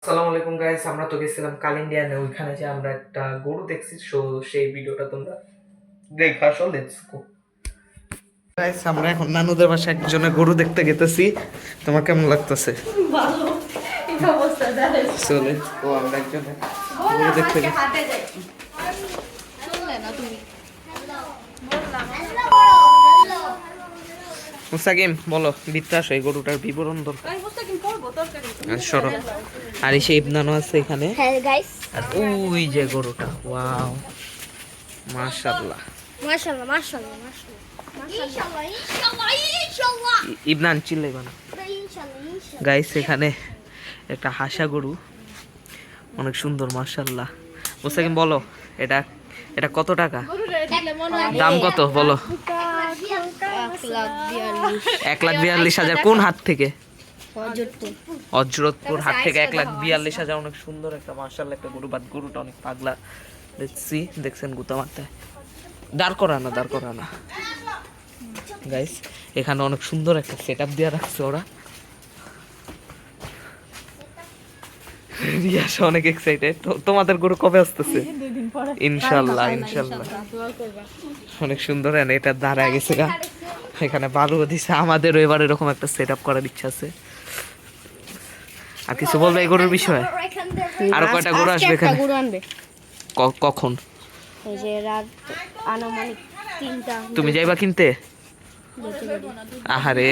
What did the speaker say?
আসসালামু আলাইকুম গাইস, আমরা তো গেছিলাম কালিন্ডিয়ানে। ওইখানে যে আমরা একটা গরু দেখছি, সেই ভিডিওটা তোমরা দেখে আসো। লেটস গো গাইস, আমরা এখন নানুদের বাসায় একজনের গরু দেখতে গেতেছি। তোমার কেমন লাগতেছে? ভালো এই অবস্থা দেখো সো লেটস গো, আমরা একজনের গরু দেখতে গেছি। হাতে যাই শুনলে না তুমি মুস্তাকিম বলো, ভিতরে আসো, এই গরুটার বিবরণ দরকার। আমি মুস্তাকিম করব তরকারি সরো। আর এই সেই ইবনানও আছে এখানে। হ্যাঁ গাইস আর ওই যে গরুটা, ওয়াও মাশাআল্লাহ মাশাআল্লাহ মাশাআল্লাহ মাশাআল্লাহ ইনশাআল্লাহ ইনশাআল্লাহ ইনশাআল্লাহ ইবনান চিল্লাইবা না। ইনশাআল্লাহ গাইস এখানে একটা হাসা গরু, অনেক সুন্দর মাশাআল্লাহ। মুস্তাকিম বলো, এটা এটা কত টাকা? দাম কত বলো? 1,42,000। কোন হাট থেকে? অজরতপুর হাট থেকে 1,42,000। অনেক সুন্দর একটা মাশাআল্লাহ একটা গরু, বাট গরুটা অনেক পাগলা। দেখছি, দেখছেন গুতা মারতে। দাঁড় করা না গাইস। এখানে অনেক সুন্দর একটা সেটআপ দিয়ে রাখছে ওরা। রিয়াস অনেক এক্সাইটেড। তোমাদের গরু কবে আসতেছে? ইনশাল্লাহ ইনশাল্লাহ। অনেক সুন্দর। এটা দাঁড়ায় গেছে গা, এখানে বালু দিছে। আমাদেরও এবার এরকম একটা সেটআপ করার ইচ্ছা আছে। আর কিছু বলবে এই গরুর বিষয়ে? আর কয়টা গরু আসবে এখানে? কখন? এই যে রাত আনুমানিক 3টা। তুমি যাইবা কিনতে? আহারে